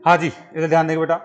हाँ जी, इधर ध्यान देंगे बेटा।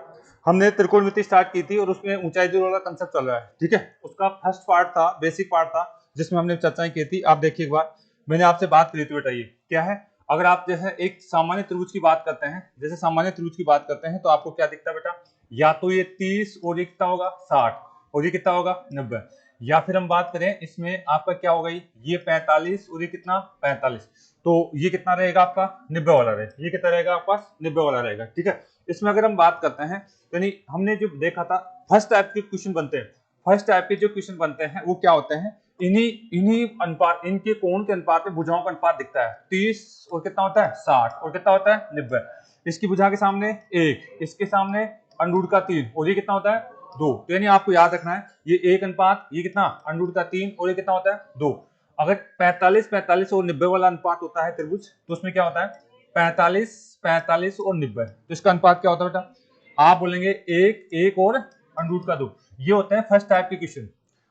हमने त्रिकोणमिति स्टार्ट की थी और उसमें ऊंचाई दूरी वाला कंसेप्ट चल रहा है, ठीक है। उसका फर्स्ट पार्ट था, बेसिक पार्ट था, जिसमें हमने चर्चाएं की थी। आप देखिए एक बार, मैंने आपसे बात करी थी बेटा, ये क्या है। अगर आप जो है एक सामान्य त्रिभुज की बात करते हैं, जैसे सामान्य त्रिभुज की बात करते हैं, तो आपको क्या दिखता है बेटा, या तो ये 30 और ये कितना होगा 60 और ये कितना होगा 90, या फिर हम बात करें इसमें आपका क्या होगा, ये 45 और ये कितना 45, तो ये कितना रहेगा आपका 90 वाला रहेगा, ये कितना रहेगा आपके पास 90 वाला रहेगा, ठीक है। इसमें अगर हम बात करते हैं, यानी हमने जो देखा था फर्स्ट टाइप के क्वेश्चन बनते हैं, फर्स्ट टाइप के जो क्वेश्चन बनते हैं वो क्या होते हैं, इन्हीं इन्हीं अनुपात, इनके कोण के अनुपात में भुजाओं का अनुपात दिखता है। 30 और कितना होता है 60 और कितना होता है 90। इसकी भुजा के सामने 1, इसके सामने अंडूर का 3 और ये कितना होता है 2। तो यानी आपको याद रखना है ये 1 अनुपात, ये कितना अंडूर का 3 और ये कितना होता है 2। अगर 45 और 90 वाला अनुपात होता है त्रिभुज, तो उसमें क्या होता है 45 और 90, तो इसका अनुपात क्या होता है बेटा, आप बोलेंगे 1 और अंडूर का 2। ये होते हैं फर्स्ट टाइप के क्वेश्चन,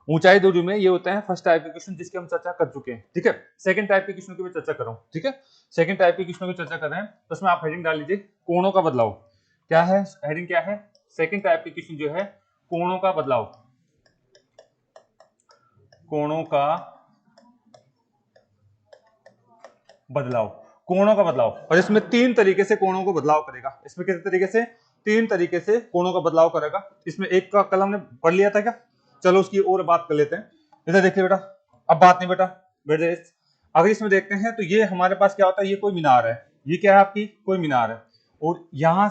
ऊंचाई दूरी में ये होते हैं फर्स्ट टाइप के क्वेश्चन, जिसकी हम चर्चा कर चुके हैं, ठीक है। सेकंड टाइप के क्वेश्चन की भी चर्चा कर रहा हूं, ठीक है। सेकंड टाइप के क्वेश्चन की चर्चा कर रहे हैं, तो उसमें आप हेडिंग डाल लीजिए कोणों का बदलाव। क्या है हेडिंग, क्या है सेकंड टाइप के क्वेश्चन जो है कोणों का बदलाव, कोणों का बदलाव, कोणों का बदलाव। और इसमें 3 तरीके से कोणों को बदलाव करेगा। इसमें कितने तरीके से, 3 तरीके से कोणों का बदलाव करेगा। इसमें एक का कल हमने पढ़ लिया था क्या, चलो उसकी और बात कर लेते हैं। इधर देखिए बेटा, अब बात नहीं बेटा, बेटे अगर इसमें देखते हैं तो ये हमारे पास क्या होता है, ये कोई मीनार है, ये क्या है आपकी कोई मीनार है, और यहां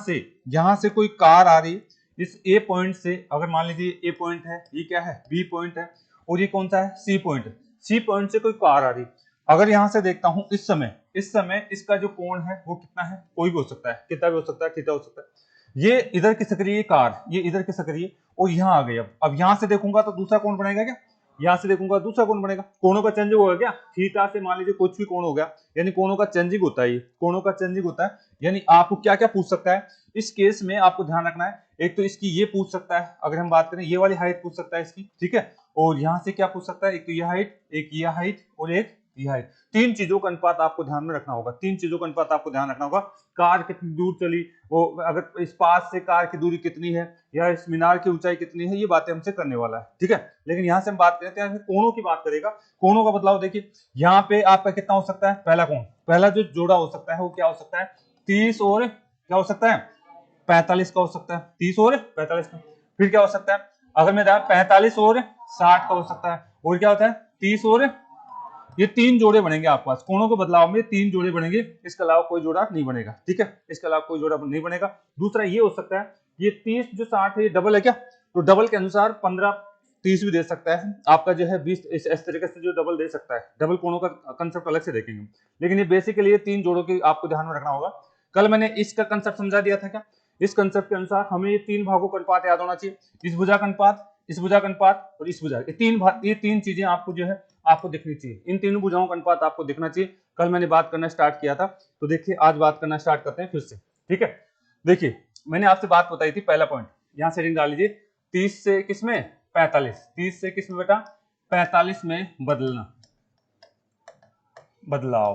से कोई कार आ रही, इस ए पॉइंट से, अगर मान लीजिए ए पॉइंट है, ये क्या है बी पॉइंट है, और ये कौन सा है सी पॉइंट है। सी पॉइंट से कोई कार आ रही, अगर यहां से देखता हूं इस समय इसका जो कोण है वो कितना है, कोई भी हो सकता है, कितना भी हो सकता है, थीटा हो सकता है। ये इधर की सकरी है कार, ये इधर की सकरी है, और यहां आ गई। अब यहां से देखूंगा तो दूसरा कोण बनेगा क्या, यहां से देखूंगा दूसरा कोण बनेगा। कोणों का चेंजिंग होगा क्या, थीटा से मान लीजिए कुछ भी कोण हो गया, यानी कोणों का चेंजिंग होता है, ये कोणों का चेंजिंग होता है। यानी आपको क्या क्या पूछ सकता है इस केस में, आपको ध्यान रखना है। एक तो इसकी ये पूछ सकता है, अगर हम बात करें ये वाली हाइट पूछ सकता है इसकी, ठीक है। और यहां से क्या पूछ सकता है, एक तो ये हाइट, एक ये हाइट और एक ये हाइट। 3 चीजों का अनुपात आपको ध्यान में रखना होगा, 3 चीजों का अनुपात आपको ध्यान रखना होगा। कार कितनी दूर चली, वो अगर इस पास से कार की दूरी कितनी है, या इस मीनार की ऊंचाई कितनी है, ये बातें हमसे करने वाला है, ठीक है। लेकिन यहां से हम बात करते हैं कोणों की बात करेगा। कोणों का बदलाव देखिए, यहाँ पे आपका कितना हो सकता है, पहला कोण, पहला जो जोड़ा हो सकता है वो क्या हो सकता है 30 और क्या हो सकता है 45 का हो सकता है, 30 और 45 का। फिर क्या हो सकता है, अगर मैं 45 और 60 का हो सकता है, और क्या होता है 30 और, ये 3 जोड़े बनेंगे आपके पास कोणों के बदलाव में, 3 जोड़े बनेंगे, इसके अलावा कोई जोड़ा नहीं बनेगा, ठीक है। इसके अलावा कोई जोड़ा नहीं बनेगा। दूसरा ये हो सकता है, ये 30 जो 60 है ये डबल है क्या, तो डबल के अनुसार 15 30 भी दे सकता है आपका, जो है 20 इस तरीके से जो डबल दे सकता है। डबल कोणों का कंसेप्ट अलग से देखेंगे, लेकिन ये बेसिकली ये 3 जोड़ों की आपको ध्यान में रखना होगा। कल मैंने इसका कंसेप्ट समझा दिया था क्या, इस कंसेप्ट के अनुसार हमें ये 3 भागों का अनुपात याद होना चाहिए, इस भुजा का अनुपात, इस भुजा का अनुपात और इस भुजा, ये तीन चीजें आपको जो है आपको दिखनी चाहिए। इन तीनों भुजाओं का अनुपात आपको दिखना चाहिए। कल मैंने बात करना स्टार्ट किया था, तो देखिए आज बात करना स्टार्ट करते हैं फिर से, ठीक है। देखिए मैंने आपसे बात बताई थी, पहला पॉइंट यहां से डाल लीजिए, 30 से किसमें 45, 30 से किसमें बेटा 45 में बदलना, बदलाव।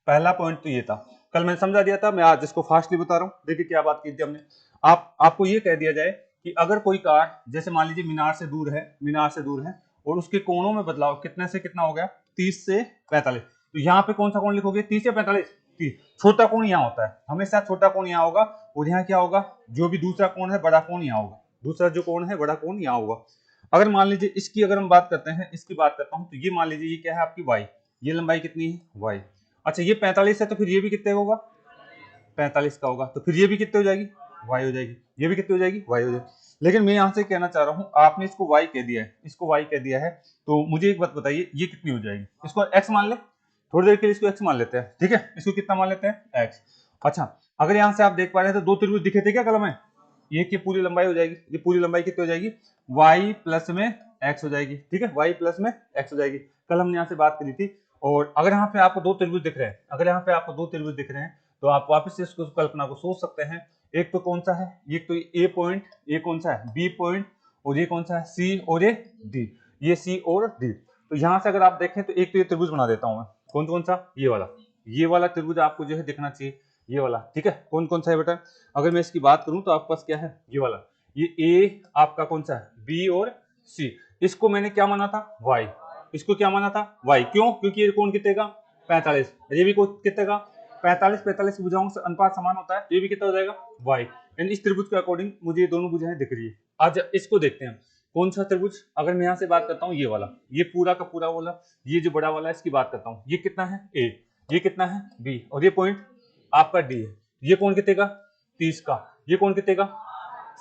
पहला पॉइंट तो ये था, कल मैंने समझा दिया था, मैं आज इसको फास्टली बता रहा हूं। देखिए क्या बात की थी हमने, आपको ये कह दिया जाए कि अगर कोई कार जैसे मान लीजिए मीनार से दूर है, मीनार से दूर है, और उसके कोणों में बदलाव कितने से कितना हो गया 30 से 45, तो यहाँ पे कौन सा कोण लिखोगे 30 या 45, 30। छोटा कोण यहाँ होता है, हमेशा छोटा कोण यहाँ होगा, और यहाँ क्या होगा, जो भी दूसरा कोण है बड़ा कोण यहाँ होगा, दूसरा जो कोण है बड़ा कोण यहाँ होगा। अगर मान लीजिए इसकी अगर हम बात करते हैं, इसकी बात करता हूँ, तो ये मान लीजिए ये क्या है आपकी वाई, ये लंबाई कितनी है वाई। अच्छा ये 45 है, तो फिर ये भी कितने होगा 45 का होगा, तो फिर ये भी कितने हो जाएगी वाई हो जाएगी, ये भी कितनी हो जाएगी वाई हो जाएगी। लेकिन मैं यहां से कहना चाह रहा हूं, आपने इसको वाई कह दिया है, इसको वाई कह दिया है, तो मुझे एक बात बताइए ये कितनी हो जाएगी, इसको एक्स मान ले, थोड़ी देर के लिए इसको एक्स मान लेते हैं, ठीक है। इसको कितना मान लेते हैं एक्स। अच्छा अगर यहां से आप देख पा रहे हैं तो 2 त्रिभुज दिखे थे क्या कलम में, ये की पूरी लंबाई हो जाएगी, ये पूरी लंबाई कितनी हो जाएगी वाई प्लस में एक्स हो जाएगी, ठीक है, वाई प्लस में एक्स हो जाएगी। कल हमने यहाँ से बात करी थी। और अगर यहाँ पे आपको 2 त्रिभुज दिख रहे हैं, अगर यहाँ पे आपको 2 त्रिभुज दिख रहे हैं, तो आप वापस से इसको कल्पना को सोच सकते हैं। एक तो कौन सा है, ये तो ए पॉइंट, ये कौन सा है बी पॉइंट, और ये कौन सा है सी और ये डी, ये सी और डी। तो यहाँ से अगर आप देखें तो एक तो ये त्रिभुज बना देता हूं मैं, कौन कौन सा, ये वाला त्रिभुज आपको जो है दिखना चाहिए। ये वाला, ठीक है। कौन कौन सा है बेटा? अगर मैं इसकी बात करूं तो आपके पास क्या है, ये वाला, ये ए आपका कौन सा है, बी और सी। इसको मैंने क्या माना था, वाई। इसको क्या माना था, वाई। क्यों? क्योंकि ये कौन कितने का, 45। ये भी कौन कितने का, 45। 45 भुजाओं से अनुपात समान होता है, ये भी कितना हो जाएगा, वाई। यानी इस त्रिभुज के अकॉर्डिंग मुझे ये दोनों भुजाएं दिख रही है। आज इसको देखते हैं, कौन सा त्रिभुज। अगर मैं यहाँ से बात करता हूँ ये वाला, ये पूरा का पूरा वाला, ये जो बड़ा वाला है इसकी बात करता हूँ, ये कितना है ए, ये कितना है बी, और ये पॉइंट आपका डी है। ये कौन कितने का, 30 का। ये कौन कितने का,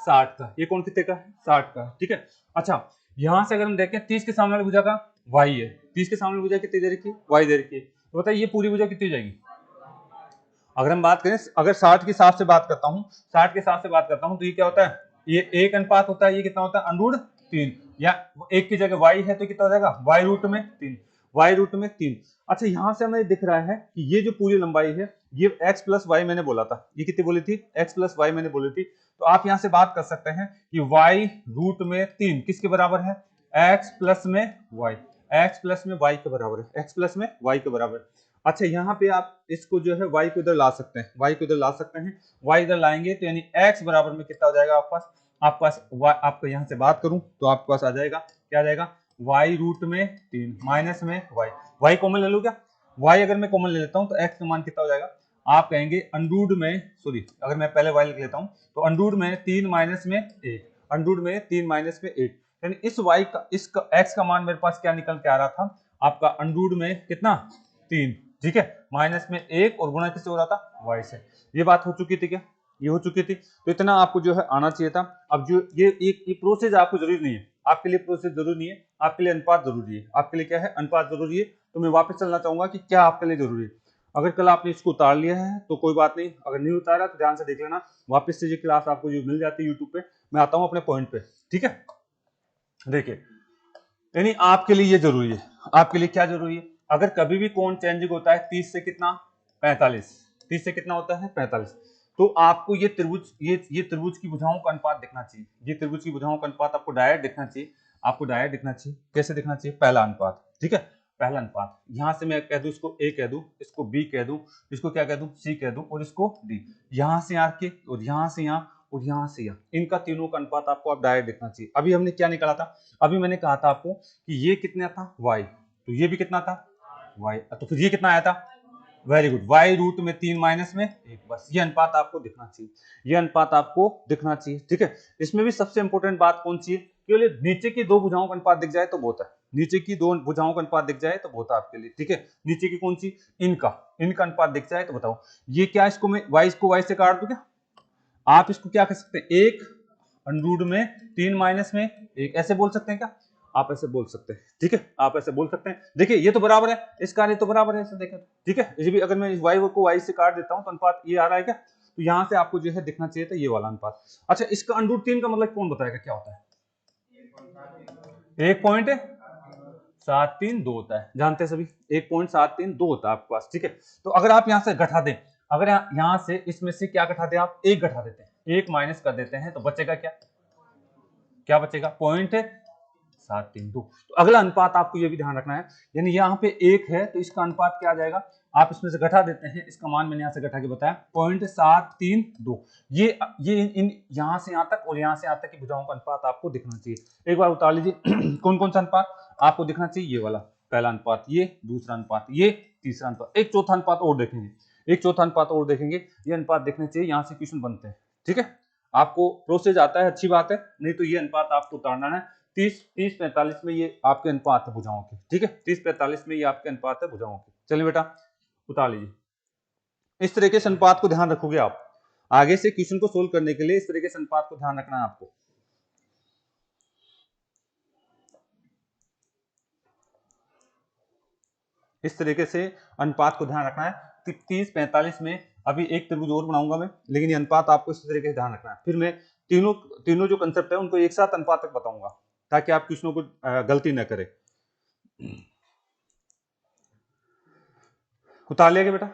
60 का। ये कौन कितने का, 60 का, ठीक है। अच्छा, यहां से अगर हम देखें 30 के सामने वाली भुजा का वाई है, 30 के सामने भुजा कितनी दे रखी है, वाई दे रखी है। तो बताइए ये पूरी भुजा कितनी हो जाएगी? अगर हम बात करें, अगर 60 के हिसाब से बात करता हूँ, 60 के हिसाब से बात करता हूँ, तो ये क्या होता है, ये एक अनुपात होता है। ये कितना होता है, अंडूड 3, या एक की जगह वाई है तो कितना हो जाएगा, वाई रूट में 3, वाई रूट में 3। अच्छा, यहां से हमें दिख रहा है कि ये जो पूरी लंबाई है, ये x प्लस वाई मैंने बोला था, ये कितनी बोली थी, x प्लस वाई मैंने बोली थी। तो आप यहां से बात कर सकते हैं कि y रूट में 3 किसके बराबर है, x प्लस में y, x प्लस में y के बराबर है, x प्लस में y के बराबर है। अच्छा, यहाँ पे आप इसको जो है y को इधर ला सकते हैं, y को इधर ला सकते हैं, y इधर लाएंगे तो यानी x बराबर में कितना हो जाएगा आपके पास y, आपको यहाँ से बात करूं तो आपके पास आ जाएगा, क्या आ जाएगा, y रूट में 3 माइनस में y कॉमन ले लो क्या, y अगर मैं कॉमन ले लेता हूं तो x का मान कितना हो जाएगा, आप कहेंगे अंडूड में, सॉरी अगर मैं पहले y लिख लेता हूं तो अंडूड में 3 माइनस में 1, अंडूड में 3 माइनस में 1, यानी इस y का, इसका x का मान मेरे पास क्या निकल के आ रहा था, आपका अंडूड में कितना 3, ठीक है, माइनस में 1 और गुणा किससे हो रहा था, y से। ये बात हो चुकी थी क्या, ये हो चुकी थी। तो इतना आपको जो है आना चाहिए था। अब जो ये एक ये प्रोसेस आपको जरूरी नहीं है, आपके लिए प्रोसेस जरूरी नहीं है, आपके लिए अनुपात जरूरी है। आपके लिए क्या है, अनुपात जरूरी है। तो मैं वापस चलना चाहूंगा कि क्या आपके लिए जरूरी है। अगर कल आपने इसको उतार लिया है तो कोई बात नहीं, अगर नहीं उतारा तो ध्यान से देख लेना, वापस से ये क्लास आपको जो मिल जाती है यूट्यूब पे। मैं आता हूँ अपने पॉइंट पे, ठीक है। देखिए, यानी आपके लिए ये जरूरी है, आपके लिए क्या जरूरी है, अगर कभी भी कोण चेंजिंग होता है 30 से कितना 45, 30 से कितना होता है 45, तो आपको ये त्रिभुज, ये त्रिभुज की भुजाओं का अनुपात दिखना चाहिए। ये त्रिभुज की भुजाओं का अनुपात आपको डायरेक्ट दिखना चाहिए, आपको डायरेक्ट दिखना चाहिए। कैसे दिखना चाहिए, पहला अनुपात, ठीक है, पहला अनुपात। यहां से मैं कह दूं, इसको ए कह दूं, इसको बी कह दूं, इसको क्या कह दूं, सी कह दूं, और इसको डी। यहां से यहाँ के, और यहां से यहाँ, और यहां से यहाँ, इनका तीनों का अनुपात आपको अब डायरेक्ट दिखना चाहिए। अभी हमने क्या निकाला था, अभी मैंने कहा था आपको कि ये कितना था, y, तो ये भी कितना था, y, तो फिर ये कितना आया था, वेरी गुड, y रूट में 3 माइनस में 1, बस ये अनुपात आपको दिखना चाहिए, ये अनुपात आपको दिखना चाहिए, ठीक है। इसमें भी सबसे इंपॉर्टेंट बात कौन सी है, केवल नीचे की दो भुजाओं का अनुपात दिख जाए तो बहुत है, नीचे की दो भुजाओं का अनुपात दिख जाए तो बहुत है आपके लिए, ठीक है। नीचे की कौन सी, इनका अनुपात दिख जाए तो बताओ, ये क्या, इसको मैं y से काट दूं क्या, आप इसको क्या कर सकते हैं, एक अंडरूट में 3 माइनस में 1, ऐसे बोल सकते हैं क्या, आप ऐसे बोल सकते हैं, ठीक है, आप ऐसे बोल सकते हैं। देखिए ये तो बराबर है, इसका ये तो बराबर है, ऐसे देखें, ठीक है। ये भी अगर मैं y को y से काट देता हूं तो अनुपात ये आ रहा है क्या, तो यहां से आपको जो है दिखना चाहिए था ये वाला अनुपात। अच्छा, इसका अंडरूट 3 का मतलब कौन बताएगा क्या होता है, 1.732 होता है, जानते हैं सभी, 1.732 होता है आपके पास, ठीक है। तो अगर आप यहां से घटा दें, अगर यहां से इसमें से क्या घटा दें, आप एक घटा देते हैं, एक माइनस कर देते हैं, तो बचेगा क्या, क्या बचेगा, 0.732। तो अगला अनुपात आपको ये भी ध्यान रखना है, यानी यहाँ पे एक है तो इसका अनुपात क्या आ जाएगा, आप इसमें से घटा देते हैं, इसका मान मैंने यहाँ से घटा के बताया 0.732। ये इन यहाँ से यहाँ तक और यहाँ से यहाँ तक की भुजाओं का अनुपात आपको दिखना चाहिए। एक बार उतार लीजिए कौन कौन सा अनुपात आपको दिखना चाहिए, ये वाला पहला अनुपात, ये दूसरा अनुपात, ये तीसरा अनुपात, एक चौथा अनुपात और देखेंगे, एक चौथा अनुपात और देखेंगे, ये अनुपात देखने चाहिए, यहाँ से क्वेश्चन बनते हैं, ठीक है। आपको प्रोसेस आता है, अच्छी बात है, नहीं तो ये अनुपात आपको उतारना है। 30-45 में ये आपके अनुपात है भुजाओं के, ठीक है, 30-45 में ये आपके अनुपात है भुजाओं के। चलिए बेटा उतार लीजिए, इस तरीके से अनुपात को ध्यान रखोगे आप, आगे से क्वेश्चन को सोल्व करने के लिए इस तरीके से अनुपात को ध्यान रखना है आपको। इस तरीके से अनुपात को ध्यान रखना है। 30-45 में अभी एक त्रिभुज और बनाऊंगा मैं, लेकिन ये अनुपात आपको इस तरीके से ध्यान रखना है। फिर मैं तीनों जो कंसेप्ट है उनको एक साथ अनुपात तक बताऊंगा, ताकि आप क्वेश्चनों को गलती न करें। उतार लिया बेटा।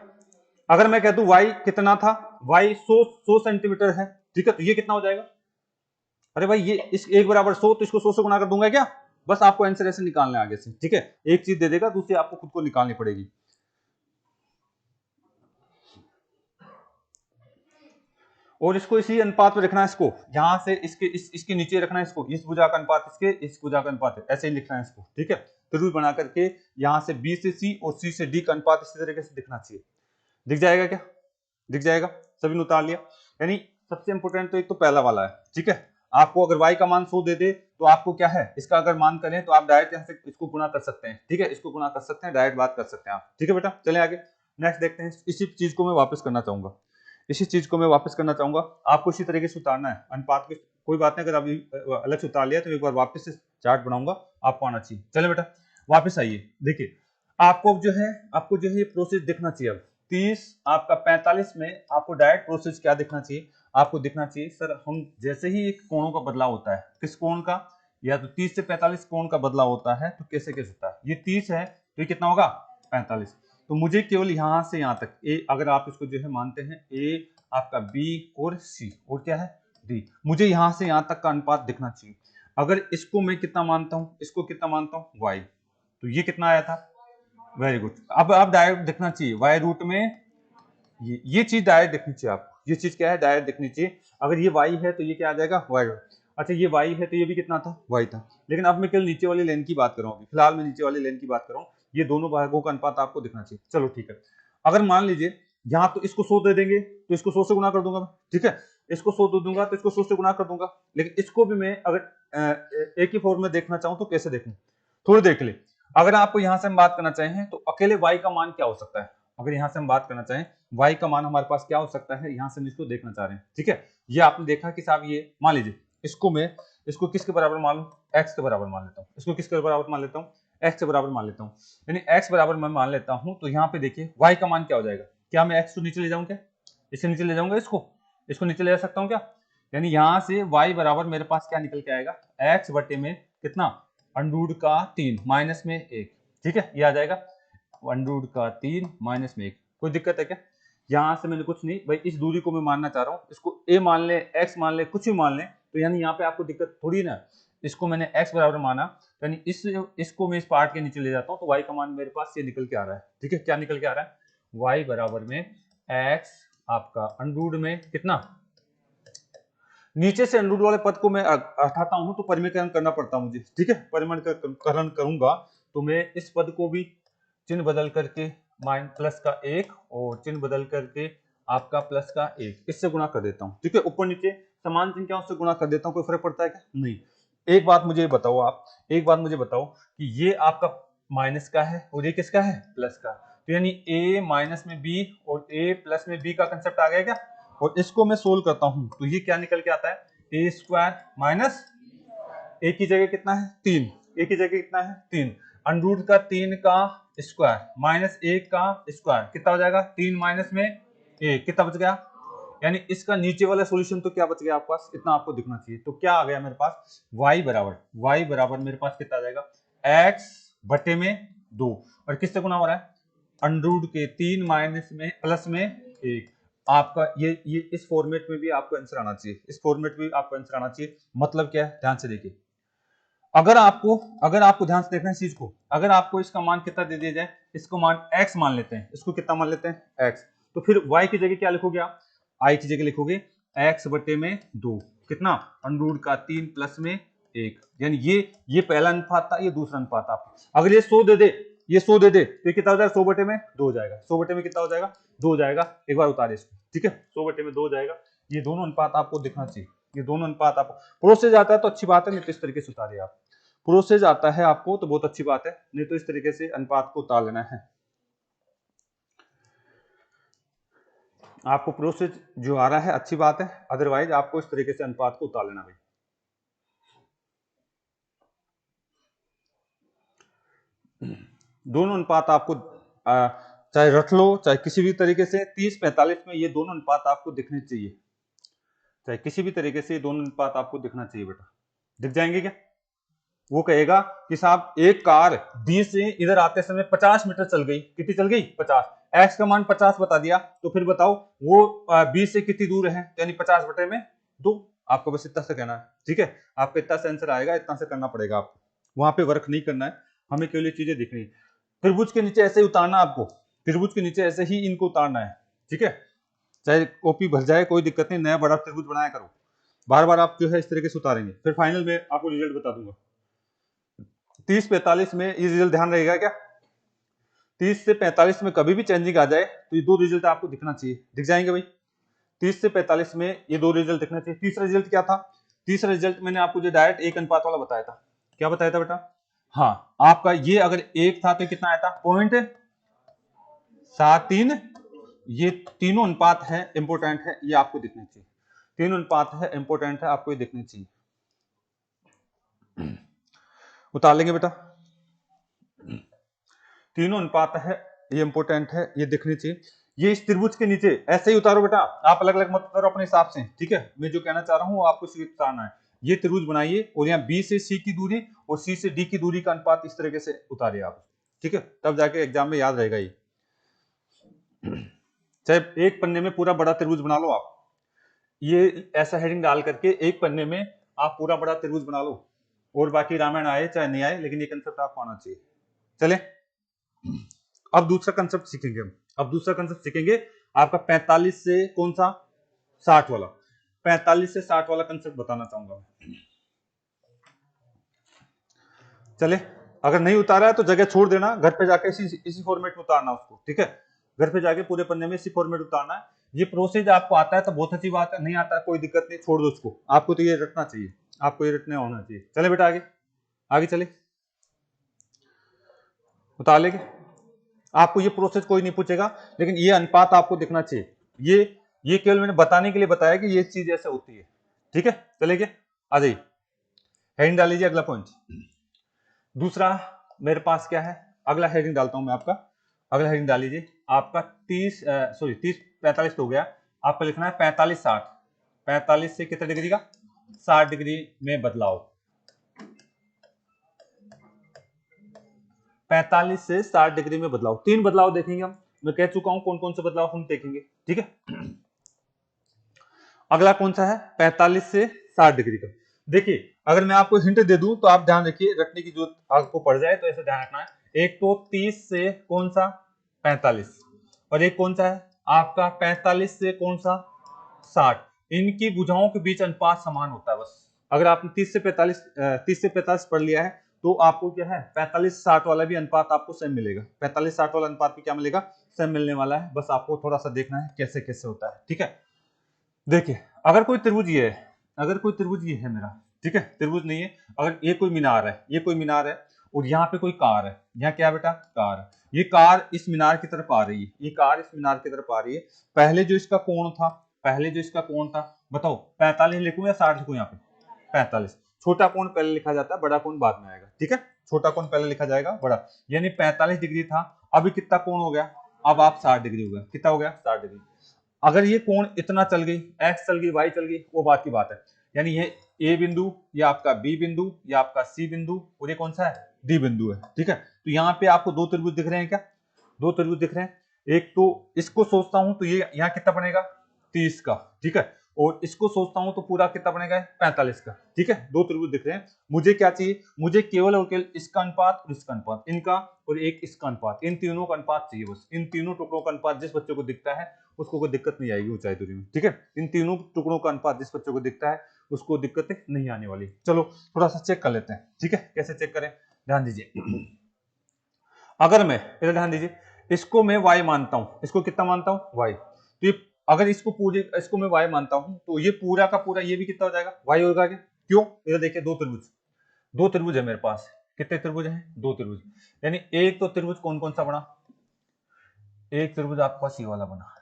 अगर मैं कह दूं y कितना था, y 100 सेंटीमीटर है, ठीक है, तो ये कितना हो जाएगा, अरे भाई ये इस एक बराबर 100, तो इसको 100 से गुणा कर दूंगा क्या, बस आपको आंसर ऐसे निकालना है आगे से, ठीक है। एक चीज दे देगा, दूसरी आपको खुद को निकालनी पड़ेगी। और इसको इसी अनुपात में रखना है, इसको यहां से इसके नीचे रखना है, इसको इस भुजा का अनुपात इसके इस भुजा का अनुपात ऐसे ही लिखना है इसको, ठीक है। त्रिभुज बना करके यहाँ से बी से सी और सी से डी का अनुपात इसी तरीके से दिखना चाहिए। दिख जाएगा क्या? दिख जाएगा, सभी ने उतार लिया। यानी सबसे इंपोर्टेंट तो एक तो पहला वाला है, ठीक है। आपको अगर y का मान 100 दे दे तो आपको क्या है, इसका अगर मान करें तो आप डायरेक्ट यहाँ से इसको गुना कर सकते हैं, ठीक है। इसको गुना कर सकते हैं, डायरेक्ट बात कर सकते हैं आप, ठीक है बेटा। चले आगे नेक्स्ट देखते हैं। इसी चीज को मैं वापस करना चाहूंगा, आपको इसी तरीके से उतारना है अनुपात की। कोई बात नहीं, अगर अभी अलग से उतार लिया तो एक बार वापस से चार्ट बनाऊंगा, आपको आना चाहिए। चले बेटा वापस आइए, देखिए आपको जो है ये प्रोसेस दिखना चाहिए। अब 30 आपका 45 में आपको डायरेक्ट प्रोसेस क्या दिखना चाहिए, आपको दिखना चाहिए सर हम जैसे ही एक कोणों का बदलाव होता है, किस कोण का, या तो 30 से 45 कोण का बदलाव होता है तो कैसे कैसे होता है। ये 30 है तो ये कितना होगा 45, तो मुझे केवल यहां से यहां तक ए, अगर आप इसको जो है मानते हैं ए आपका बी और सी और क्या है डी, मुझे यहां से यहां तक का अनुपात दिखना चाहिए। अगर इसको मैं कितना मानता हूं, इसको कितना मानता हूं वाई, तो ये कितना आया था, वेरी गुड। अब डायरेक्ट दिखना चाहिए वाई रूट में, ये चीज डायरेक्ट दिखनी चाहिए आपको। ये चीज क्या है, डायरेक्ट दिखनी चाहिए। अगर ये y है तो ये क्या आ जाएगा y। अच्छा ये y है तो ये भी कितना था y था। लेकिन अब मैं केवल नीचे वाली लाइन की बात कर रहा हूँ, फिलहाल मैं नीचे वाली लाइन की बात कर रहा हूँ। ये दोनों भागों का अनुपात आपको दिखना चाहिए। चलो ठीक है, अगर मान लीजिए यहाँ तो इसको 100 दे देंगे तो इसको 100 से गुना कर दूंगा मैं, ठीक है। इसको 100 दे दूंगा तो इसको 100 से गुना कर दूंगा। लेकिन इसको भी मैं अगर एक ही फॉर्म में देखना चाहूँ तो कैसे देखूं, थोड़ी देर के लिए। अगर आपको यहाँ से हम बात करना चाहें तो अकेले y का मान क्या हो सकता है, अगर यहाँ से हम बात करना चाहें y का मान हमारे पास क्या हो सकता है, यहाँ से हम इसको देखना चाह रहे हैं, ठीक है। ये आपने देखा कि साहब ये मान लीजिए इसको किसके बराबर मान लूं, x के बराबर मान लेता हूँ। इसको किसके बराबर मान लेता हूँ, x के बराबर मान लेता हूँ। यानी x बराबर मैं मान लेता हूँ तो यहाँ पे देखिए y का मान क्या हो जाएगा। क्या मैं x को नीचे ले जाऊँ, क्या इससे नीचे ले जाऊंगा, इसको नीचे ले जा सकता हूँ क्या। यानी यहाँ से y बराबर मेरे पास क्या निकल के आएगा, x बटे में कितना अंडरूट का 3 माइनस में 1, ठीक है। ये आ जाएगा अंडरूट का 3 माइनस में 1। कोई दिक्कत है क्या, यहाँ से मैंने कुछ नहीं भाई, इस दूरी को मैं मानना चाह रहा हूँ। इसको a मान ले, x मान ले, कुछ भी मान ले, तो यानी यहाँ पे आपको दिक्कत थोड़ी ना। इसको मैंने x बराबर माना, यानी इसको मैं इस पार्ट के नीचे ले जाता हूँ तो y का मान मेरे पास ये निकल के आ रहा है, ठीक है। क्या निकल के आ रहा है, y बराबर में x आपका अंडरूट में कितना, नीचे से अंडरूट वाले पद को मैं हटाता हूं तो परिमेयकरण करना पड़ता मुझे, ठीक है। परिमेयकरण करूंगा तो मैं इस पद को भी चिन्ह बदल करके प्लस का 1 और चिन्ह बदल करके आपका प्लस का 1 इससे गुणा कर देता हूं, ठीक है। ऊपर नीचे समान संख्याओं से गुणा कर देता हूं, कोई फर्क पड़ता है क्या, नहीं। एक बात मुझे बताओ कि ये आपका माइनस का है और ये किसका है, प्लस का। तो यानी a माइनस में b और a प्लस में b का कंसेप्ट आ गया क्या। और इसको मैं सोल्व करता हूं तो ये क्या निकल के आता है, ए स्क्वायर माइनस ए की जगह कितना है 3, ए की जगह कितना है 3, अंडरूट का 3 का स्क्वायर माइनस 1 का स्क्वायर कितना हो जाएगा, 3 माइनस में 1 कितना बच गया। यानी इसका नीचे वाला सॉल्यूशन तो क्या बच गया आपके पास, इतना आपको दिखना चाहिए। तो क्या आ गया मेरे पास, y बराबर मेरे पास कितना आ जाएगा, x बटे में 2 और किससे गुना हो रहा है, अंडरूट के 3 माइनस में प्लस में 1। आपका ये इस फॉर्मेट में भी आपको आंसर आना चाहिए, इस फॉर्मेट में भी आपको आंसर आना चाहिए। मतलब क्या है, ध्यान से देखिए। अगर आपको ध्यान से देखना है इस चीज को, अगर आपको इसका मान कितना दे दिया जाए, इसको मान x मान लेते हैं, इसको कितना मान लेते हैं x, तो फिर y की जगह क्या लिखोगे आप, i की जगह लिखोगे x बटे में 2 कितना अंडरूट का 3 प्लस में 1। यानी ये पहला अनुपात था, ये दूसरा अनुपात था। अगर ये 100 दे दे, तो ये कितना हो जाएगा, 100 बटे में 2 हो जाएगा। 100 बटे में कितना हो जाएगा, 2 हो जाएगा। एक बार उतारे इसको, ठीक है, 100 बटे में 2 हो जाएगा। ये दोनों अनुपात आपको दिखना चाहिए, ये दोनों अनुपात आपको प्रोसेस आता है तो अच्छी बात है, नहीं तो इस तरीके से उतारिए आप। प्रोसेस आता है आपको तो बहुत अच्छी बात है, नहीं तो इस तरीके से अनुपात को उतार लेना है। आपको प्रोसेस जो आ रहा है अच्छी बात है, अदरवाइज आपको इस तरीके से अनुपात को उतार लेना भाई। दोनों अनुपात आपको चाहे रख लो चाहे किसी भी तरीके से, 30-45 में ये दोनों अनुपात आपको दिखने चाहिए, चाहे किसी भी तरीके से ये दोनों अनुपात आपको दिखना चाहिए बेटा। दिख जाएंगे क्या, वो कहेगा कि साहब एक कार बी से इधर आते समय 50 मीटर चल गई, कितनी चल गई 50, एक्स का मान 50 बता दिया, तो फिर बताओ वो बी से कितनी दूर है, यानी 50 बटे में 2। आपको बस इतना से कहना है, ठीक है। आपको इतना से आंसर आएगा, इतना से करना पड़ेगा आपको, वहां पे वर्क नहीं करना है, हमें केवल ये चीजें दिखनी। त्रिभुज के नीचे ऐसे ही उतारना आपको, त्रिभुज के नीचे ऐसे ही इनको उतारना है, ठीक है। चाहे कॉपी भर जाए कोई दिक्कत नहीं, नया बड़ा त्रिभुज बनाया करो, बार बार आप जो है इस तरीके से उतारेंगे, फिर फाइनल में आपको रिजल्ट बता दूंगा। 30-45 में ये रिजल्ट ध्यान रहेगा क्या? 30 से 45 में कभी भी चेंजिंग आ जाए तो ये दो रिजल्ट आपको दिखना चाहिए, दिख जाएंगे भाई। 30 से 45 में ये दो रिजल्ट दिखना चाहिए। तीसरा रिजल्ट क्या था? तीसरा रिजल्ट मैंने आपको जो डायरेक्ट 1 अनुपात वाला बताया था। क्या बताया था बेटा? हाँ, आपका ये अगर 1 था तो कितना आया था? 0.73। ये तीनों अनुपात है, इंपोर्टेंट है, ये आपको दिखने चाहिए। तीनों अनुपात है, इंपोर्टेंट है, आपको ये दिखने चाहिए। उतार लेंगे बेटा, तीनों अनुपात है, ये इंपोर्टेंट है, ये दिखनी चाहिए। ये इस त्रिभुज के नीचे ऐसे ही उतारो बेटा, आप अलग अलग मत उतारो अपने हिसाब से, ठीक है? मैं जो कहना चाह रहा हूँ आपको सिर्फ उतारना है। ये त्रिभुज बनाइए और यहाँ बी से सी की दूरी और सी से डी की दूरी का अनुपात इस तरीके से उतारिए आप, ठीक है? तब जाके एग्जाम में याद रहेगा ये। चाहे एक पन्ने में पूरा बड़ा त्रिभुज बना लो आप, ये ऐसा हेडिंग डाल करके एक पन्ने में आप पूरा बड़ा त्रिभुज बना लो, और बाकी रामायण आए चाहे नहीं आए, लेकिन ये कंसेप्ट आपको आना चाहिए। चले अब दूसरा कंसेप्ट सीखेंगे हम। अब दूसरा कंसेप्ट सीखेंगे आपका 45 से कौन सा? 60 वाला। 45 से 60 वाला कंसेप्ट बताना चाहूंगा। चले, अगर नहीं उतारा है तो जगह छोड़ देना, घर पे जाके इसी फॉर्मेट में उतारना उसको, ठीक है? घर पे जाके पूरे पन्ने में इसी फॉर्मेट उतारना है। ये प्रोसेस आपको आता है तो बहुत अच्छी बात है, नहीं आता है कोई दिक्कत नहीं, छोड़ दो उसको। आपको तो ये रटना चाहिए, आपको ये रटने होना चाहिए। चले बेटा आगे, आगे चले, उतार लेंगे। आपको ये प्रोसेस कोई नहीं पूछेगा, लेकिन ये अनुपात आपको दिखना चाहिए। ये केवल मैंने बताने के लिए बताया कि ये चीज ऐसे होती है, ठीक है? चलेंगे, आ जाइए, हेडिंग डाल लीजिए अगला पॉइंट। दूसरा मेरे पास क्या है? अगला हेडिंग डालता हूं मैं आपका, अगला हेडिंग डाल लीजिए आपका 30-45 तो हो गया, आपको लिखना है 45-60। 45 से कितने डिग्री का? 60 डिग्री में बदलाव। 45 से 60 डिग्री में बदलाव, तीन बदलाव देखेंगे हम। मैं कह चुका हूं कौन कौन से बदलाव हम देखेंगे, ठीक है? अगला कौन सा है? 45 से 60 डिग्री का। देखिए, अगर मैं आपको हिंट दे दूं तो आप ध्यान रखिए, रटने की जरूरत आपको पड़ जाए तो ऐसे ध्यान रखना है। एक तो 30 से कौन सा? 45, और एक कौन सा है आपका 45 से कौन सा? 60। इनकी भुजाओं के बीच अनुपात समान होता है बस। अगर आपने 30 से 45 पढ़ लिया है तो आपको क्या है 45-60 वाला भी अनुपात आपको सेम मिलेगा। 45-60 वाला अनुपात भी क्या मिलेगा? सेम मिलने वाला है। बस आपको थोड़ा सा देखना है कैसे कैसे होता है, ठीक है? देखिए, अगर कोई त्रिभुज ये है, अगर कोई त्रिभुज ये है मेरा, ठीक है? त्रिभुज नहीं है, अगर ये कोई मीनार है, ये कोई मीनार है, और यहाँ पे कोई कार है, यहाँ क्या बेटा? कार है। ये कार इस मीनार की तरफ आ रही है, ये कार इस मीनार की तरफ आ रही है। पहले जो इसका कोण था, पहले जो इसका कोण था, बताओ 45 लिखूं या 60 लिखूं? यहाँ पे 45। छोटा कोण पहले लिखा जाता है, बड़ा कोण बाद में आएगा, ठीक है? छोटा कोण पहले लिखा जाएगा, बड़ा, यानी 45 डिग्री था, अभी कितना कोण हो गया? अब आप 60 डिग्री हो गया। कितना हो गया? 60 डिग्री। अगर ये कोण इतना चल गई, एक्स चल गई, वाई चल गई, वो बात की बात है। यानी ये ए बिंदु, या आपका बी बिंदु, या आपका सी बिंदु, और ये कौन सा है? डी बिंदु है, ठीक है? तो यहाँ पे आपको दो त्रिभुज दिख रहे हैं क्या? दो त्रिभुज दिख रहे हैं। एक तो इसको सोचता हूं तो ये यहाँ कितना बनेगा? 30 का, ठीक है? और इसको सोचता हूं तो पूरा कितना बनेगा? 45 का, ठीक है? दो त्रिभुज दिख रहे हैं। मुझे क्या चाहिए? मुझे केवल और केवल इसका अनुपात और इसका अनुपात, इनका और एक इसका अनुपात, इन तीनों का अनुपात चाहिए बस। इन तीनों टुकड़ों का अनुपात जिस बच्चे को दिखता है उसको कोई दिक्कत नहीं आएगी ऊंचाई दूरी में, ठीक है? इन तीनों टुकड़ों का अनुपात जिस बच्चे को दिखता है उसको दिक्कत नहीं आने वाली। चलो थोड़ा सा चेक कर लेते हैं, ठीक है? कैसे चेक करें, ध्यान दीजिए। अगर मैं, इधर ध्यान दीजिए, इसको मैं y मानता हूं, इसको कितना मानता हूं? y। तो ये अगर इसको मैं y मानता हूं तो ये पूरा का पूरा ये भी कितना हो जाएगा? y होगा क्या? क्यों? इधर देखिए, दो त्रिभुज है मेरे पास। कितने त्रिभुज हैं? दो त्रिभुज। यानी एक तो त्रिभुज कौन कौन सा बना? एक त्रिभुज आपका सी वाला बना।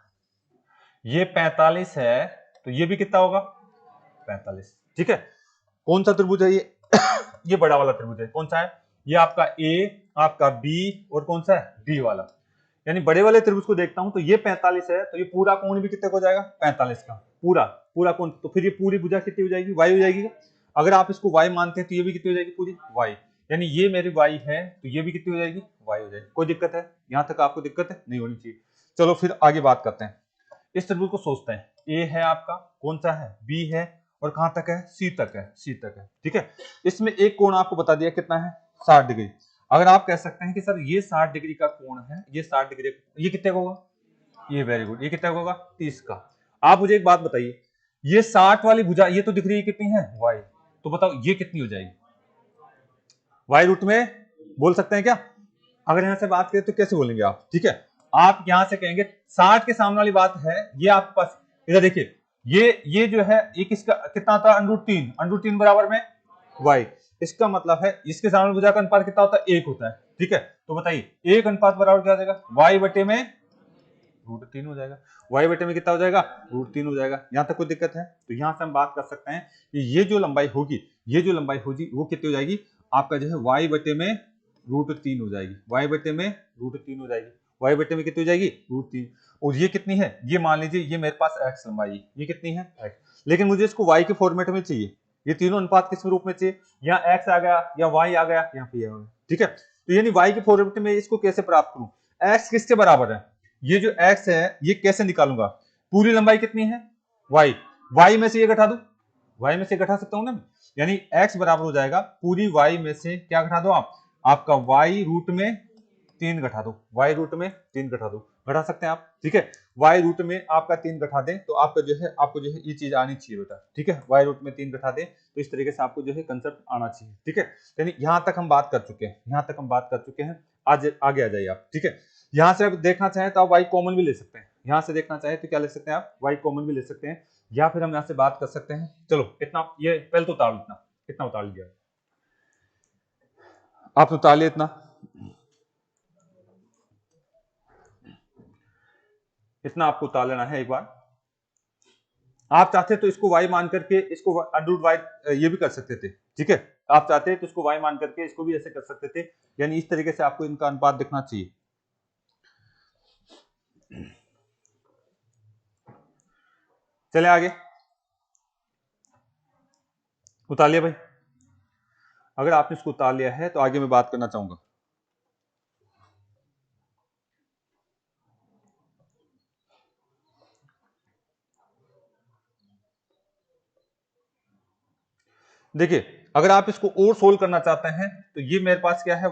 ये 45 है तो ये भी कितना होगा? 45, ठीक है? कौन सा त्रिभुज है ये? ये बड़ा वाला त्रिभुज है। कौन सा है? ये आपका ए, आपका बी, और कौन सा है? डी वाला। यानी बड़े वाले त्रिभुज को देखता हूं तो ये 45 है, तो ये पूरा कोण भी कितने को जाएगा? 45 का पूरा पूरा कोण। तो फिर ये पूरी भुजा कितनी हो जाएगी? y हो जाएगी। अगर आप इसको y मानते हैं तो ये भी कितनी हो जाएगी? पूरी y। यानी ये मेरी y है तो ये भी कितनी हो जाएगी? y हो जाएगी। कोई दिक्कत है? यहां तक आपको दिक्कत है? नहीं होनी चाहिए। चलो फिर आगे बात करते हैं। इस त्रिभुज को सोचते हैं। ए है आपका, कौन सा है? बी है, और कहां तक है? सी तक है, सी तक है, ठीक है? इसमें एक कोण आपको बता दिया कितना है? 60 डिग्री। अगर आप कह सकते हैं कि सर ये 60 डिग्री का कोण है, ये 60 डिग्री, ये कितने का होगा? ये वेरी गुड, ये कितना होगा 30 का। आप मुझे एक बात बताइए, ये 60 वाली भुजा ये तो दिख रही है कितनी है y, तो बताओ ये कितनी हो जाएगी? y रूट में बोल सकते हैं क्या? अगर यहां से बात करें तो कैसे बोलेंगे आप? ठीक है, आप यहां से कहेंगे 60 के सामने वाली बात है ये आपके पास, इधर देखिए ये जो है ये किसका कितना था √3, √3 बराबर में y, इसका मतलब है इसके सामने भुजा का अनुपात कितना होता है? 1 होता है। ठीक है, तो बताइए 1 अनुपात बराबर क्या हो जाएगा? y बटे में √3 हो जाएगा। y बटे में कितना हो जाएगा? √3 हो जाएगा। यहां तक कोई दिक्कत है? तो यहां से हम बात कर सकते हैं कि ये जो लंबाई होगी वो कितनी हो जाएगी? आपका जो है y बटे में √3 हो जाएगी, y बटे में √3 हो जाएगी, y बटे में कितनी हो जाएगी? √3। और ये कितनी है? ये मान लीजिए ये मेरे पास x लंबाई है, ये कितनी है? x, लेकिन मुझे इसको y के फॉर्मेट में चाहिए। ये तीनों अनुपात किस रूप में चाहिए? यहाँ x आ गया या y आ गया, यहाँ पे आ गया। ठीक है, तो यानी y के फॉर्मेट में इसको कैसे प्राप्त करूं? x किसके बराबर है? ये जो x है ये कैसे निकालूंगा? पूरी लंबाई कितनी है? y में से ये घटा दूं, y में से घटा सकता हूं ना, यानी x बराबर हो जाएगा पूरी y में से क्या घटा दो आप? आपका y रूट में 3 घटा दो, y रूट में 3 घटा दो, घटा सकते हैं आप। ठीक है, y रूट में आपका 3 घटा दें तो आपको जो है ये चीज आनी चाहिए बेटा। ठीक है, y रूट में 3 घटा दें तो इस तरीके से आपको जो है कंसेप्ट आना चाहिए। ठीक है, यानी यहां तक हम बात कर चुके हैं, आज आगे आ जाइए आप। ठीक है, यहां से आप देखना चाहें तो आप y कॉमन भी ले सकते हैं, यहां से देखना चाहें तो क्या ले सकते हैं आप? y कॉमन भी ले सकते हैं, या फिर हम यहां से बात कर सकते हैं। चलो इतना ये पहले तो उतार लो, इतना उतार लिया आप, उतार लिया इतना आपको उतार लेना है एक बार। आप चाहते तो इसको y मान करके इसको √y ये भी कर सकते थे। ठीक है, आप चाहते तो इसको y मान करके इसको भी ऐसे कर सकते थे, यानी इस तरीके से आपको इनका अनुपात दिखना चाहिए। चले आगे, उतार लिया भाई? अगर आपने इसको उतार लिया है तो आगे मैं बात करना चाहूंगा। देखिए, अगर आप इसको और सोल्व करना चाहते हैं तो ये मेरे पास क्या है?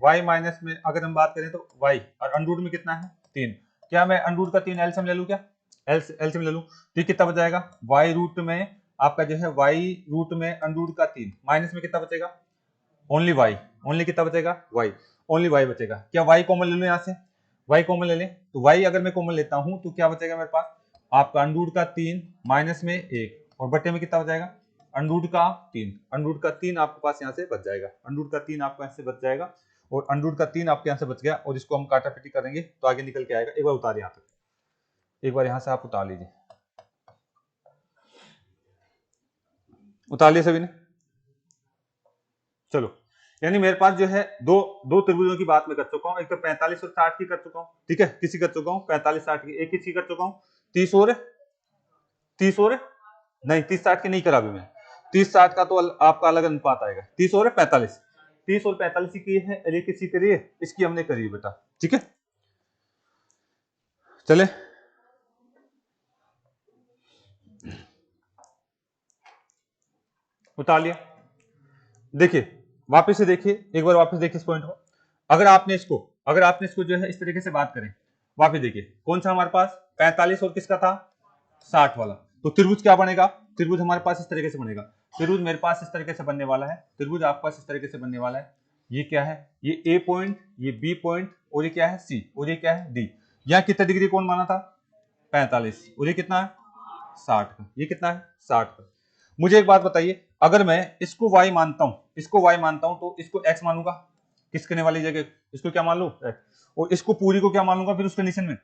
y माइनस में अगर हम बात करें तो y, और अंडरूट में कितना है? 3। क्या मैं अंडरूट का 3 एलसीएम ले लूं? क्या एलसीएम ले लूं तो कितना बच जाएगा? y रूट में आपका जो है y रूट में अंडरूट का 3 माइनस में कितना बचेगा? ओनली y, ओनली कितना बचेगा? y, ओनली y बचेगा। क्या y कॉमन ले लूं? यहां से y कॉमन ले लें तो y अगर मैं कॉमन लेता हूं तो क्या बचेगा मेरे पास? आपका अंडरूट का 3 माइनस में 1 और बटे में कितना बचेगा? अंडरूट का 3, अंडरूट का 3 आपके पास यहाँ से बच जाएगा, अंडरूट का 3 आपको यहाँ से बच जाएगा, और अंडरूट का 3 आपके यहाँ से बच गया, और इसको हम काटापीटी करेंगे तो आगे निकल के आएगा। एक बार उतार यहाँ तक, एक बार यहाँ से आप उतार लीजिए, उतार लिया सभी ने? चलो, यानी मेरे पास जो है दो त्रिभुजों की बात मैं कर चुका हूँ, एक तो 45 और 60 की कर चुका हूँ। ठीक है, किसी कर चुका हूँ 45 60 की, एक किसी कर चुका हूँ 30 और नहीं 30 60 की नहीं करा अभी मैं, 30 60 का तो आपका अलग अनुपात आएगा, 30 और 45, 30 और 45 की है, अरे किसी करिए, इसकी हमने करी बेटा। ठीक है, चले उतार लिया। देखिए वापस से देखिए, एक बार वापस देखिए इस पॉइंट को। अगर आपने इसको जो है इस तरीके से बात करें, वापस देखिए कौन सा हमारे पास 45 और किसका था? 60 वाला। तो त्रिभुज क्या बनेगा? त्रिभुज हमारे पास इस तरीके से बनेगा, त्रिभुज मेरे पास इस तरीके से बनने वाला है, त्रिभुज आपके पास इस तरीके से बनने वाला है। ये क्या है? ये ए पॉइंट, ये बी पॉइंट, और ये क्या है? सी, और ये क्या है? डी। यहाँ कितना डिग्री कोण माना था? 45, और ये कितना है? 60 का। ये कितना है? 60 का। मुझे एक बात बताइए, अगर मैं इसको y मानता हूं तो इसको x मानूंगा, किस करने वाली जगह इसको क्या मान लू? x, और इसको पूरी को क्या मान लूंगा फिर उस कंडीशन में?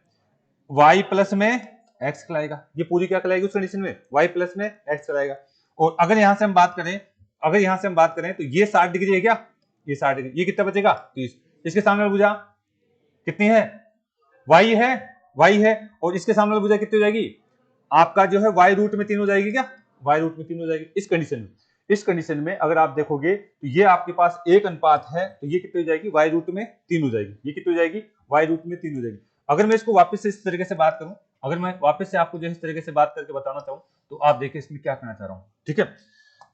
y प्लस में x कहलाएगा, ये पूरी क्या कहलाएगी उस कंडीशन में? y प्लस में x कहलाएगा। और अगर यहां से हम बात करें तो ये 60 डिग्री है क्या? ये 60 डिग्री, ये कितना बचेगा? 30। इसके सामने वाली भुजा कितनी है? y है, और इसके सामने वाली भुजा कितनी हो जाएगी? आपका जो है y रूट में 3 हो जाएगी। क्या y रूट में 3 हो जाएगी? इस कंडीशन में अगर आप देखोगे तो ये आपके पास एक अनुपात है, तो ये कितनी हो जाएगी? y रूट में 3 हो जाएगी। ये कितनी हो जाएगी? y रूट में 3 हो जाएगी। अगर मैं इसको वापस से इस तरीके से बात करूं, अगर मैं वापस से आपको जो इस तरीके से बात करके बताना चाहूं तो आप देखिए इसमें क्या कहना चाह रहा हूं। ठीक है,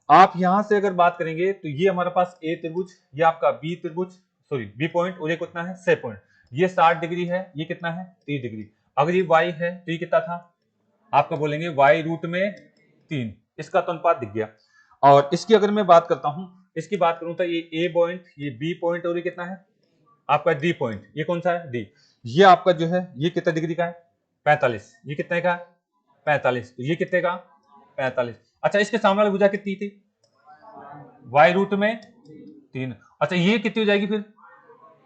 आप यहां से अगर बात करेंगे तो ये हमारे पास ए त्रिभुज, ये आपका बी त्रिभुज, बी पॉइंट, और ये कितना है? 6 पॉइंट। ये 60 डिग्री है, ये कितना है? 30 डिग्री। अगर ये y है तो ये कितना था, आपका बोलेंगे y रूट में 3, इसका तो अनुपात दिख गया। और इसकी अगर मैं बात करता हूं, इसकी बात करूं तो ये a पॉइंट, ये b पॉइंट और ये कितना है आपका d पॉइंट, ये कौन सा है d, ये आपका जो है ये कितना डिग्री का है 45, ये कितने का है 45, तो ये कितने का 45। अच्छा इसके सामने वाली भुजा कितनी थी y रूट में 3, अच्छा ये कितनी हो जाएगी फिर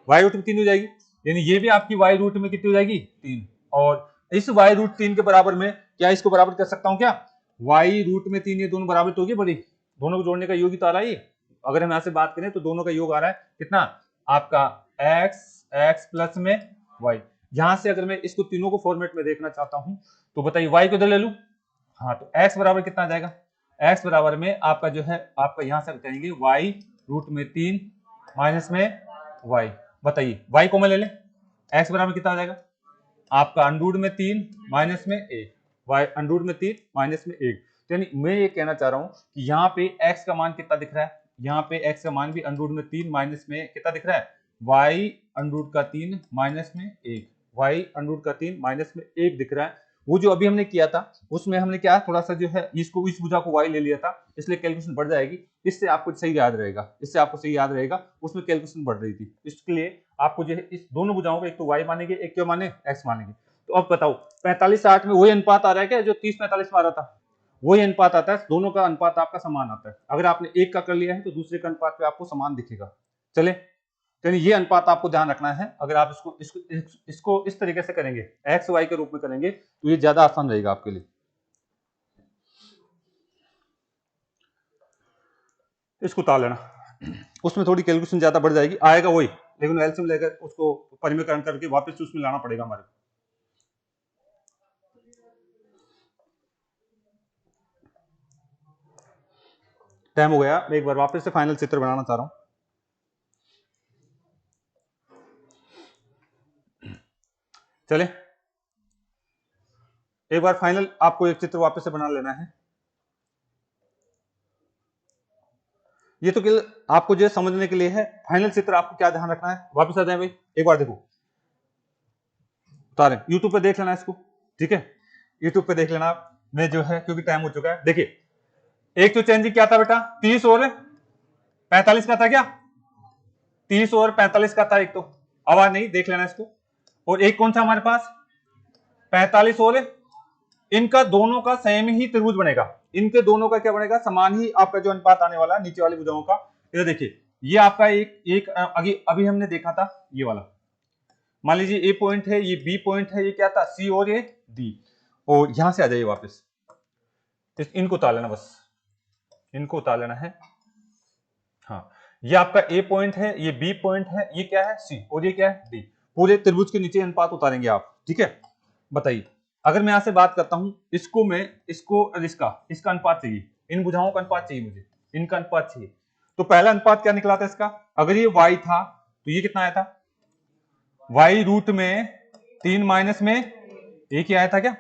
y रूट में 3 हो जाएगी, यानी ये भी आपकी y रूट में कितनी हो जाएगी 3। और इस y रूट 3 के बराबर में क्या इसको बराबर कर सकता हूं क्या, y रूट में 3, ये दोनों बराबर तो होगी बड़ी, दोनों को जोड़ने का योग ही तो आ रहा है ये। अगर हम यहां से बात करें तो दोनों का योग आ रहा है कितना आपका x प्लस में y। यहां से अगर मैं इसको तीनों को फॉर्मेट में देखना चाहता हूं तो बताइए y को इधर ले लूं, हाँ तो x बराबर कितना आ जाएगा, x बराबर में आपका जो है आपका यहां से बताएंगे y रूट में 3 माइनस में y, बताइए y को मैं ले लें, x बराबर कितना आ जाएगा आपका अंडरूट में 3 माइनस में 1, y अंडरूट में 3 माइनस में 1। यानी मैं ये कहना चाह रहा हूं कि यहाँ पे x का मान कितना दिख रहा है, यहाँ पे x का मान भी अंडरूट में 3 माइनस में कितना दिख रहा है y अंडरूट का 3 माइनस में 1, y अंडरूट का 3 माइनस में 1 दिख रहा है। वो जो अभी हमने किया था उसमें हमने क्या थोड़ा सा जो है इसको इस भुजा को y ले लिया था, इसलिए कैलकुलेशन बढ़ जाएगी, इससे आपको सही याद रहेगा, इससे आपको सही याद रहेगा, उसमें कैलकुलेशन बढ़ रही थी, इसके लिए आपको जो है इस दोनों भुजाओं को एक तो y मानेंगे एक क्यों माने x मानेंगे। तो अब बताओ 45-60 में वही अनुपात आ रहा है क्या जो 30-45 में आ रहा था, वही अनुपात आता है, दोनों का अनुपात आपका समान आता है। अगर आपने एक का कर लिया है तो दूसरे का अनुपात पे आपको समान दिखेगा। चले यानी ये अनुपात आपको ध्यान रखना है, अगर आप इसको इस तरीके से करेंगे एक्स वाई के रूप में करेंगे तो ये ज्यादा आसान रहेगा आपके लिए। इसको उतार लेना, उसमें थोड़ी कैलकुलेशन ज्यादा बढ़ जाएगी, आएगा वही लेकिन एलसीएम लेकर उसको परिमीकरण करके वापस उसमें लाना पड़ेगा हमारे। टाइम हो गया, मैं एक बार वापस से फाइनल चित्र बनाना चाह रहा हूं। चले एक बार फाइनल आपको एक चित्र वापस से बना लेना है। ये तो केवल आपको जो समझने के लिए है, फाइनल चित्र आपको क्या ध्यान रखना है, वापस आ जाए भाई एक बार देखो, उतारें यूट्यूब पे देख लेना इसको, ठीक है यूट्यूब पे देख लेना, मैं जो है क्योंकि टाइम हो चुका है। देखिए एक तो चेंजिंग क्या था बेटा 30 और 45 का था क्या, 30 और 45 का था एक तो, आवाज नहीं देख लेना इसको, और एक कौन सा हमारे पास 45 और इनका दोनों का सेम ही त्रिभुज बनेगा, इनके दोनों का क्या बनेगा समान ही आपका जो अनुपात आने वाला है नीचे वाली भुजाओं का। इधर देखिए ये आपका एक अभी हमने देखा था ये वाला, मान लीजिए ए पॉइंट है, ये बी पॉइंट है, ये क्या था सी और ये डी, और यहां से आ जाइए वापस, इनको उतार लेना, बस इनको उतार लेना है। हाँ ये आपका ए पॉइंट है, ये बी पॉइंट है, ये क्या है सी और ये क्या है डी, पूरे त्रिभुज के नीचे अनुपात उतारेंगे आप, ठीक है। बताइए अगर मैं यहां से बात करता हूं इसको, मैं इसका अनुपात चाहिए, इन भुजाओं का अनुपात चाहिए मुझे, इनका अनुपात चाहिए, तो पहला अनुपात क्या निकला था इसका, अगर ये y था तो ये कितना आया था y रूट में 3 माइनस में 1 ही आया था क्या,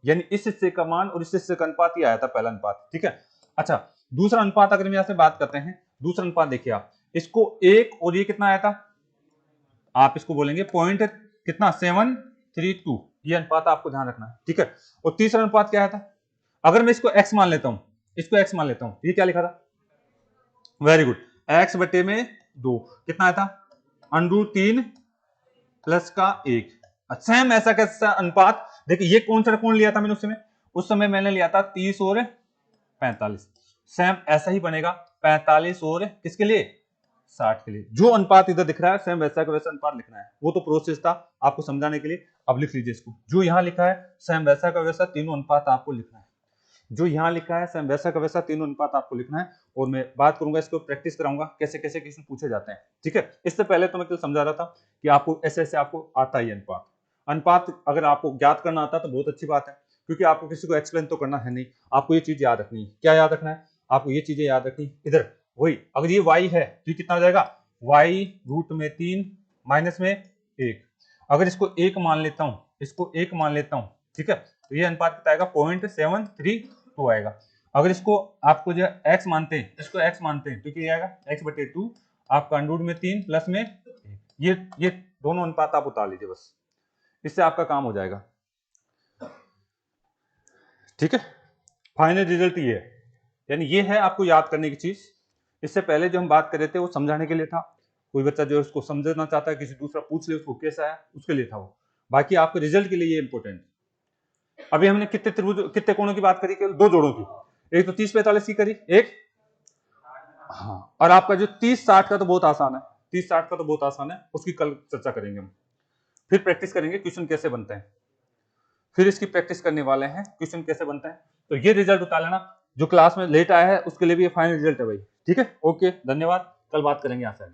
यानी इस हिस्से का मान और इस हिस्से का अनुपात ही आया था पहला अनुपात, ठीक है। अच्छा दूसरा अनुपात अगर हम यहां से बात करते हैं, दूसरा अनुपात देखिए आप, इसको 1 और ये कितना आया था, आप इसको बोलेंगे पॉइंट कितना 732, ये अनुपात आपको ध्यान रखना है, ठीक है। और तीसरा अनुपात क्या आया था, अगर मैं इसको x मान लेता हूं, इसको x मान लेता हूं, ये क्या लिखा था, वेरी गुड, x बटे में 2 कितना आया था √3 प्लस का 1। सेम ऐसा कैसा अनुपात, देखिए ये कौन सा कोण लिया था मैंने उस समय मैंने लिया था 30 और 45, सेम ऐसा ही बनेगा 45 और किसके लिए 60 के लिए, जो अनुपात इधर दिख रहा है सेम वैसा का वैसा अनुपात लिखना है, वो तो प्रोसेस था आपको समझाने के लिए। अब लिख लीजिए इसको, जो यहां लिखा है सेम वैसा का वैसा तीनों अनुपात आपको लिखना है, जो यहां लिखा है सेम वैसा का वैसा तीनों अनुपात आपको लिखना है, और मैं बात करूंगा इसको प्रैक्टिस कराऊंगा कैसे कैसे क्वेश्चन पूछे जाते हैं, ठीक है। इससे पहले तो मैं कल समझा रहा था कि आपको ऐसे ऐसे आपको आता ही अनुपात, अनुपात अगर आपको ज्ञात करना आता है तो बहुत अच्छी बात है, क्योंकि आपको किसी को एक्सप्लेन तो करना है नहीं, आपको ये चीज याद रखनी है, क्या याद रखना है आपको ये चीजें याद रखनी, इधर वही अगर ये y है तो ये कितना हो जाएगा y रूट में 3 माइनस में 1, अगर इसको 1 मान लेता हूं, इसको 1 मान लेता हूं, ठीक है, तो ये अनुपात कितना आएगा 0.732 आएगा। अगर इसको आपको जो x मानते हैं, इसको x मानते हैं तो क्या आएगा x बटे 2 आपका अंडरूट में 3 प्लस में 1, ये दोनों अनुपात आप उतार लीजिए बस, इससे आपका काम हो जाएगा। ठीक है, फाइनल रिजल्ट ये है, यानी ये है आपको याद करने की चीज। इससे पहले जो हम बात कर रहे थे वो समझाने के लिए था, कोई बच्चा जो उसको समझना चाहता है, किसी दूसरा पूछ ले उसको कैसा है, उसके लिए था वो। बाकी आपके रिजल्ट के लिए ये इंपॉर्टेंट। अभी हमने कितने त्रिभुज, कितने कोणों की बात करी, केवल 2 जोड़ों की। एक तो 30-45 की करी, एक हाँ, और आपका जो 30-60 का तो बहुत आसान है, 30-60 का तो बहुत आसान है, उसकी कल चर्चा करेंगे हम। फिर प्रैक्टिस करेंगे क्वेश्चन कैसे बनते हैं, फिर इसकी प्रैक्टिस करने वाले हैं क्वेश्चन कैसे बनता है। तो ये रिजल्ट उतार लेना, जो क्लास में लेट आया है उसके लिए भी ये फाइनल रिजल्ट है भाई। ठीक है, ओके, धन्यवाद, कल बात करेंगे यहाँ से।